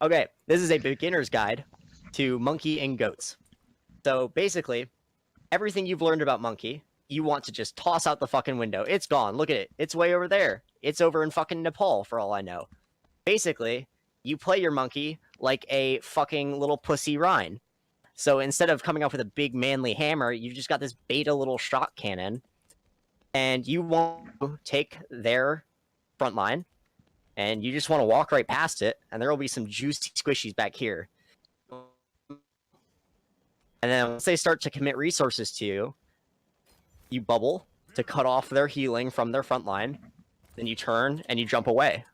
Okay, this is a beginner's guide to monkey and goats. So basically, everything you've learned about monkey, you want to just toss out the fucking window. It's gone. Look at it. It's way over there. It's over in fucking Nepal, for all I know. Basically, you play your monkey like a fucking little pussy Rhine. So instead of coming up with a big manly hammer, you just got this beta little shot cannon, and you want to take their front line, and you just want to walk right past it, and there will be some juicy squishies back here. And then once they start to commit resources to you, you bubble to cut off their healing from their front line. Then you turn and you jump away.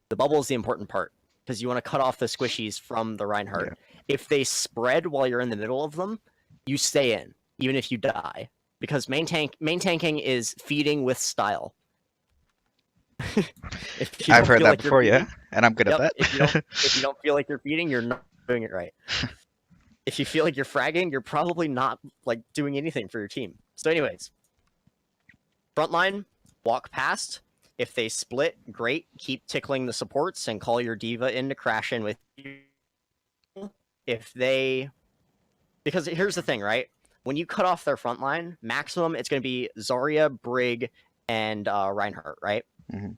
The bubble is the important part because you want to cut off the squishies from the Reinhardt. Yeah. If they spread while you're in the middle of them, you stay in, even if you die. Because main tanking is feeding with style. I've heard that before, yeah, and I'm good at that. If you don't feel like you're feeding, you're not doing it right. If you feel like you're fragging, you're probably not like doing anything for your team. So anyways, frontline, walk past. If they split, great. Keep tickling the supports and call your diva in to crash in with you. Because here's the thing, right? When you cut off their front line, maximum it's going to be Zarya, Brig, and Reinhardt, right? Mm-hmm.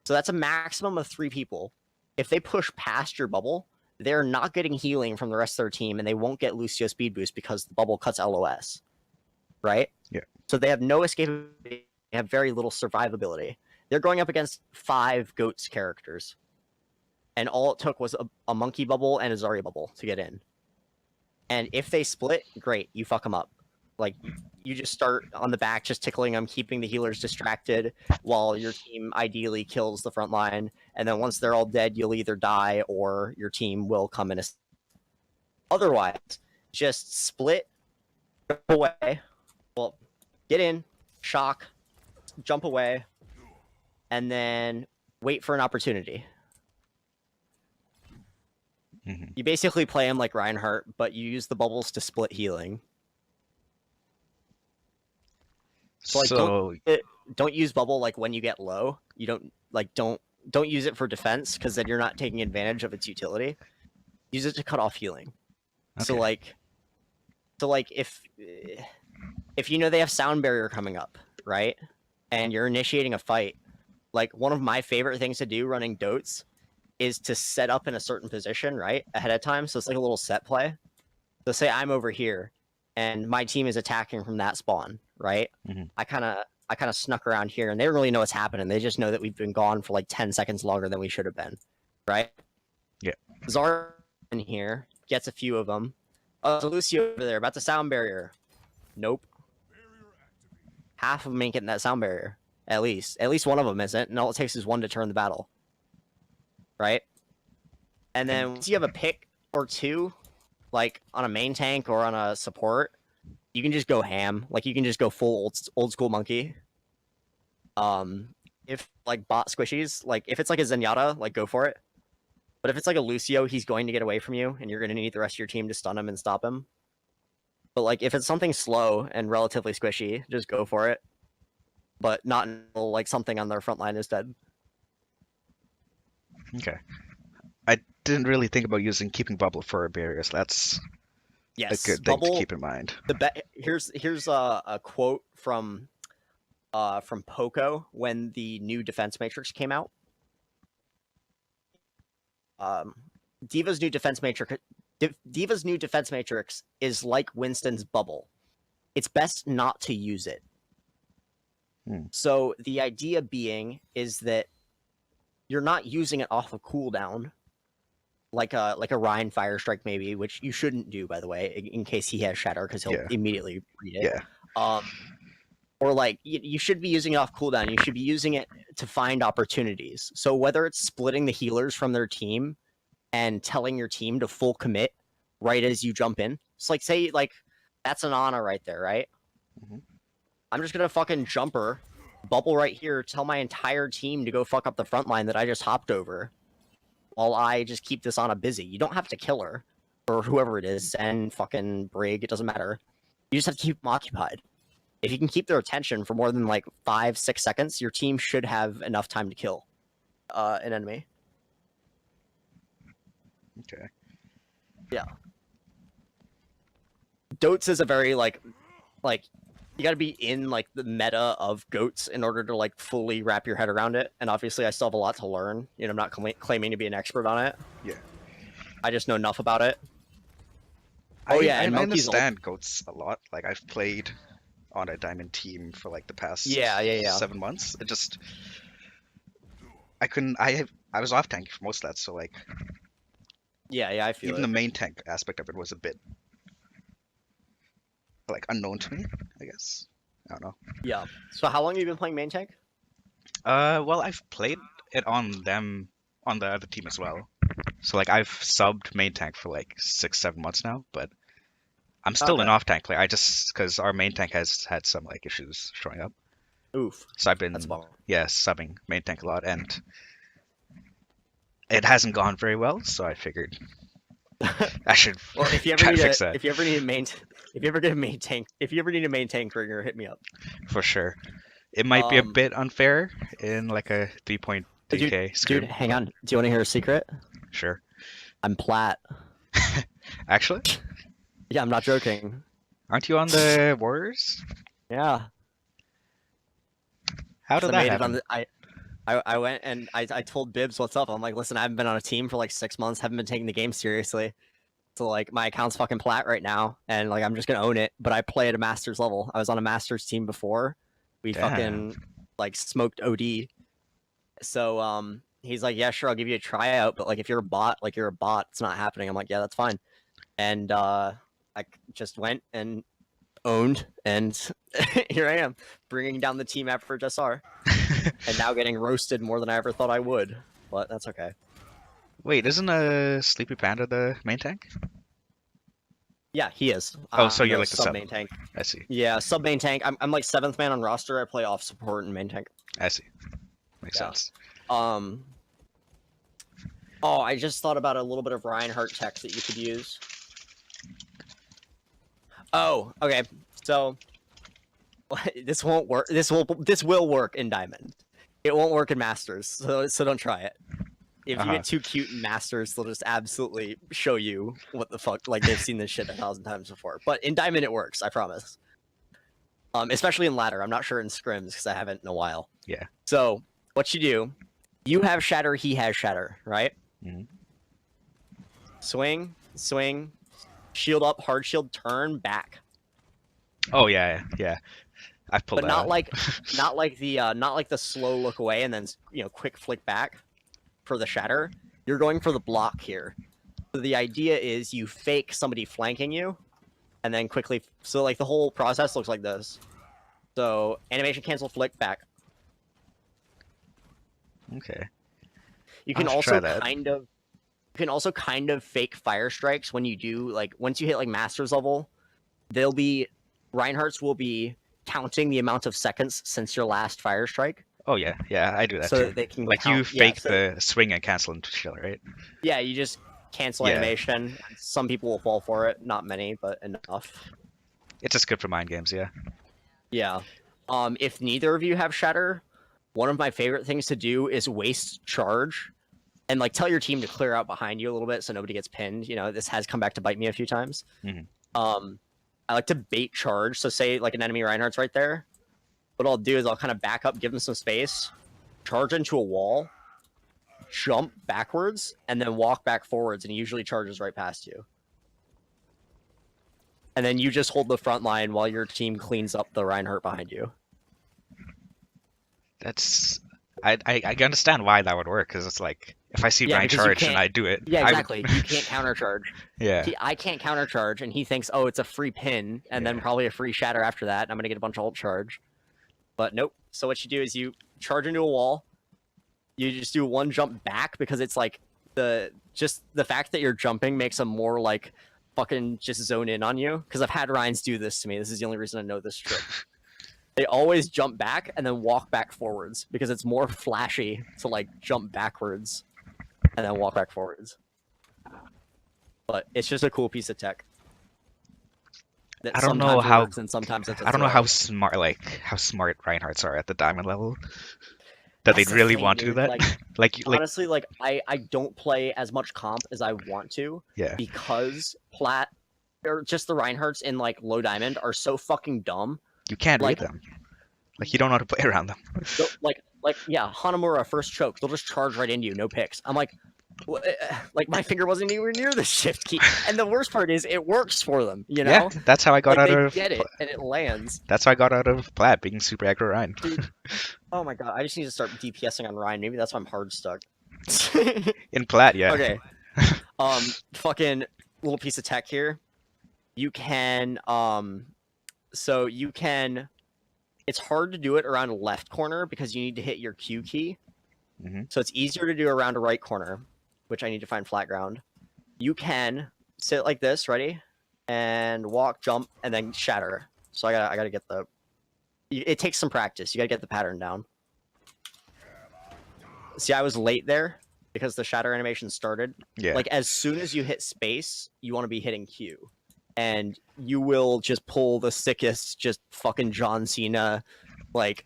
So that's a maximum of 3 people. If they push past your bubble, they're not getting healing from the rest of their team, and they won't get Lucio speed boost because the bubble cuts LOS, right? Yeah. So they have no escapability. They have very little survivability. They're going up against 5 goats characters, and all it took was a monkey bubble and a Zarya bubble to get in. And if they split, great, you fuck them up. Like, you just start on the back, just tickling them, keeping the healers distracted while your team ideally kills the front line. And then once they're all dead, you'll either die or your team will come in. Otherwise, just split, jump away. Well, get in, shock, jump away, and then wait for an opportunity. Mm-hmm. You basically play him like Reinhardt, but you use the bubbles to split healing. So, like, don't use bubble like when you get low. You don't use it for defense because then you're not taking advantage of its utility. Use it to cut off healing. Okay. So like if you know they have sound barrier coming up, right? And you're initiating a fight, like one of my favorite things to do running dotes is to set up in a certain position, right, ahead of time. So it's like a little set play. So say I'm over here and my team is attacking from that spawn, right? Mm-hmm. I kind of snuck around here, and they don't really know what's happening. They just know that we've been gone for like 10 seconds longer than we should have been, right? Yeah. Zarya in here gets a few of them. Oh, Lucio over there about the sound barrier. Nope. Half of them ain't getting that sound barrier. At least one of them isn't, and all it takes is one to turn the battle, right? And then once you have a pick or two, like on a main tank or on a support, you can just go ham. Like, you can just go full old school monkey. If like bot squishies, like if it's like a Zenyatta, like go for it. But if it's like a Lucio, he's going to get away from you, and you're going to need the rest of your team to stun him and stop him. But like if it's something slow and relatively squishy, just go for it. But not until like something on their front line is dead. Okay. I didn't really think about keeping bubble for barriers. That's a good thing to keep in mind. Here's a quote from Poco when the new defense matrix came out. Diva's new defense matrix is like Winston's bubble. It's best not to use it. So the idea being is that you're not using it off of cooldown, like a Ryan Fire Strike maybe, which you shouldn't do, by the way, in case he has Shatter, because he'll immediately read it. Yeah. Or like you should be using it off cooldown. You should be using it to find opportunities. So whether it's splitting the healers from their team and telling your team to full commit right as you jump in. It's like, say, like, that's an Ana right there, right? Mm-hmm. I'm just gonna fucking jumper, bubble right here, tell my entire team to go fuck up the front line that I just hopped over, while I just keep this Ana busy. You don't have to kill her, or whoever it is, and fucking Brig, it doesn't matter. You just have to keep them occupied. If you can keep their attention for more than like 5-6 seconds, your team should have enough time to kill an enemy. Okay. Yeah. Goats is a very like you got to be in like the meta of goats in order to like fully wrap your head around it. And obviously, I still have a lot to learn. You know, I'm not claiming to be an expert on it. Yeah. I just know enough about it. Oh yeah, and I monkeys. understand goats a lot. Like I've played on a diamond team for like the past Yeah. 7 months. It just I couldn't. I was off tank for most of that, so like Yeah, I feel even it. the main tank aspect of it was a bit like unknown to me, I guess. I don't know. Yeah. So how long have you been playing main tank? Well, I've played it on them on the other team as well. So like I've subbed main tank for like 6, 7 months now, but I'm still an Okay. off tank. Like I just because our main tank has had some like issues showing up, Oof. so I've been That's a bummer. subbing main tank a lot, and it hasn't gone very well. So I figured I should Well, if you ever try need to fix that if you ever need a main, if you ever get a main tank, if you ever need a main tank trigger, hit me up. for sure. It might be a bit unfair in like a 3.3k scrim. Dude, hang on. Do you want to hear a secret? Sure. I'm plat. Actually, Yeah, I'm not joking. aren't you on the Warriors? Yeah. How did I that made it happen? on the I went and I told Bibbs what's up. I'm like, listen, I haven't been on a team for like 6 months, haven't been taking the game seriously. So like my account's fucking plat right now, and like I'm just gonna own it. But I play at a masters level. I was on a masters team before. We Damn. fucking like smoked OD. So he's like, yeah, sure, I'll give you a tryout, but like if you're a bot, like you're a bot, it's not happening. I'm like, yeah, that's fine. And I just went and owned, and here I am, bringing down the team average SR, and now getting roasted more than I ever thought I would. But that's okay. Wait, isn't a Sleepy Panda the main tank? Yeah, he is. Oh, so you're like the sub sub. main tank. I see. Yeah, sub main tank. I'm like 7th man on roster. I play off support and main tank. I see. Makes sense. Oh, I just thought about a little bit of Reinhardt tech that you could use. Oh, okay. So this won't work. This will work in Diamond. It won't work in Masters. So don't try it. If you get too cute in Masters, they'll just absolutely show you what the fuck. Like they've seen this shit 1,000 times before. But in Diamond, it works. I promise. Especially in ladder. I'm not sure in scrims because I haven't in a while. Yeah. So what you do? You have shatter. He has shatter. Right. Mm-hmm. Swing. Shield up. Hard shield. Turn back. Oh yeah. I've pulled But that not out. not like the slow look away and then quick flick back for the shatter. You're going for the block here. So the idea is you fake somebody flanking you, and then quickly. So like the whole process looks like this. So animation cancel flick back. Okay. You can I'll also try that. kind of fake fire strikes when you do like once you hit like masters level. They'll be Reinhardt's will be counting the amount of seconds since your last fire strike. Oh yeah, I do that So too. they can Like count, you fake the swing and cancel into each other, right? Yeah, you just cancel animation. Some people will fall for it, not many, but enough. It's just good for mind games, yeah. Yeah. If neither of you have shatter, one of my favorite things to do is waste charge and like tell your team to clear out behind you a little bit so nobody gets pinned. This has come back to bite me a few times. Mm-hmm. I like to bait charge. So say like an enemy Reinhardt's right there. What I'll do is I'll kind of back up, give them some space, charge into a wall, jump backwards, and then walk back forwards, and he usually charges right past you. And then you just hold the front line while your team cleans up the Reinhardt behind you. That's I understand why that would work because it's like if I see Ryan charge and I do it. Yeah, exactly. You can't countercharge. Yeah. I can't countercharge, and he thinks, oh, it's a free pin, and then probably a free shatter after that. And I'm gonna get a bunch of ult charge. But nope. So what you do is you charge into a wall. You just do one jump back because it's like the fact that you're jumping makes them more like fucking just zone in on you. Because I've had Ryans do this to me. This is the only reason I know this trick. They always jump back and then walk back forwards because it's more flashy to like jump backwards and then walk back forwards. But it's just a cool piece of tech. I don't know how. And sometimes it's I don't know how smart Reinhardts are at the diamond level. that That's they'd the really thing, want to do dude. that. Like Like honestly, like I don't play as much comp as I want to yeah, because plat or just the Reinhardts in like low diamond are so fucking dumb. you can't read Like them. Like you don't know how to play around them. like yeah, Hanamura first choke, they'll just charge right into you, no picks. I'm like, like my finger wasn't anywhere near the shift key, and the worst part is it works for them. You Yeah, know, that's how I got like out they of. get it and it lands. That's how I got out of Plat being super aggro Ryan. Dude, oh my god, I just need to start DPSing on Ryan. Maybe that's why I'm hard stuck. In Plat, yeah. Okay, fucking little piece of tech here. You can so you can. It's hard to do it around a left corner because you need to hit your Q key. Hmm. So it's easier to do around a right corner, which I need to find flat ground. You can sit like this, ready, and walk, jump, and then shatter. So I gotta get the. It takes some practice. You gotta get the pattern down. See, I was late there because the shatter animation started. Yeah. Like as soon as you hit space, you want to be hitting Q, and you will just pull the sickest, just fucking John Cena, like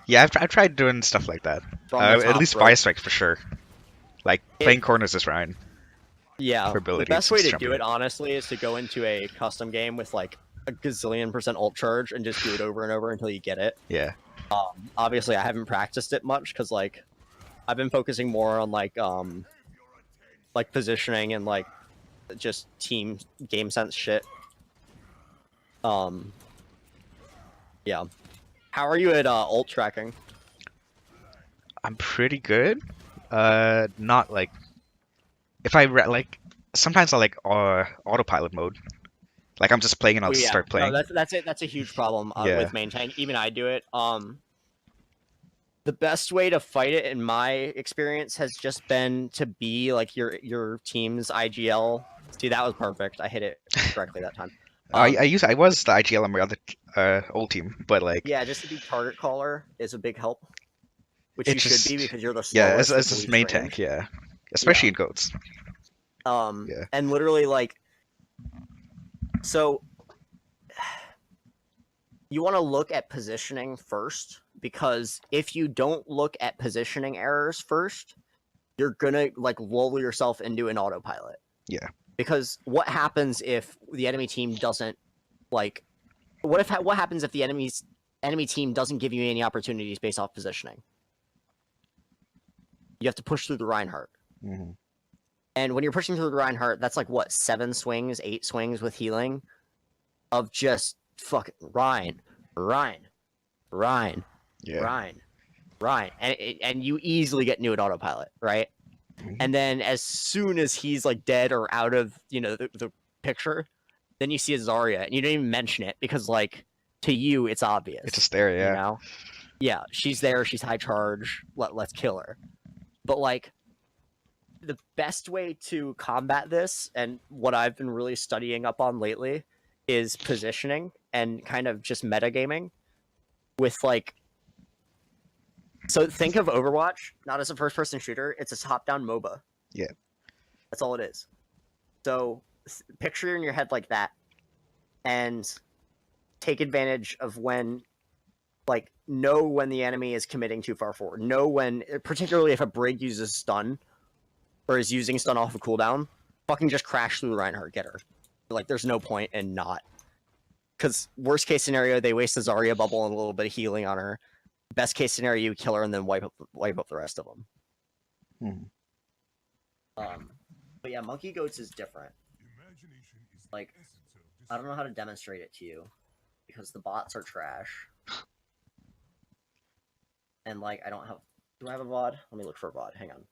Yeah, I've tried doing stuff like that. from the At top least rope. fire strike for sure. Like playing corners is Ryan. Yeah, for the abilities best way and to jumping. do it, honestly, is to go into a custom game with like a gazillion% ult charge and just do it over and over until you get it. Yeah. Obviously, I haven't practiced it much because like I've been focusing more on like positioning and like just team game sense shit. Yeah. How are you at ult tracking? I'm pretty good. Not like if I like sometimes I like autopilot mode. Like I'm just playing and I'll Oh, just yeah. start playing. No, that's it. That's a huge problem Yeah. with main tank. Even I do it. The best way to fight it, in my experience, has just been to be like your team's IGL. See, that was perfect. I hit it correctly that time. I was the IGL on my other old team, but like Yeah, just to be target caller is a big help, which it you just should be because you're the yeah, slowest. as with this least main range. tank, yeah, especially in goats. Yeah. And literally like, so you want to look at positioning first, because if you don't look at positioning errors first, you're gonna like lull yourself into an autopilot. Yeah. Because what happens if the enemy team doesn't like? What happens if the enemy team doesn't give you any opportunities based off positioning? You have to push through the Reinhardt. Mm-hmm. And when you're pushing through the Reinhardt, that's like what, 7 swings, 8 swings with healing of just fucking Ryan, Yeah. and you easily get new at autopilot, right? Mhm. And then as soon as he's like dead or out of the picture, then you see a Zarya, and you don't even mention it because like to you it's obvious. It's just there, yeah. You know? Yeah, she's there. She's high charge. Let's kill her. But like, the best way to combat this, and what I've been really studying up on lately, is positioning and kind of just metagaming with like. So think of Overwatch not as a first-person shooter; it's a top-down MOBA. Yeah. That's all it is. So picture in your head like that, and take advantage of when. Like, know when the enemy is committing too far forward. Know when, particularly if a Brig uses stun, or is using stun off a cooldown, fucking just crash through Reinhardt, get her. Like, there's no point in not. Because worst case scenario, they waste a Zarya bubble and a little bit of healing on her. Best case scenario, you kill her and then wipe up the rest of them. But yeah, Monkey Goats is different. Like, I don't know how to demonstrate it to you, because the bots are trash. And like, I don't have. Do I have a VOD? Let me look for a VOD. Hang on.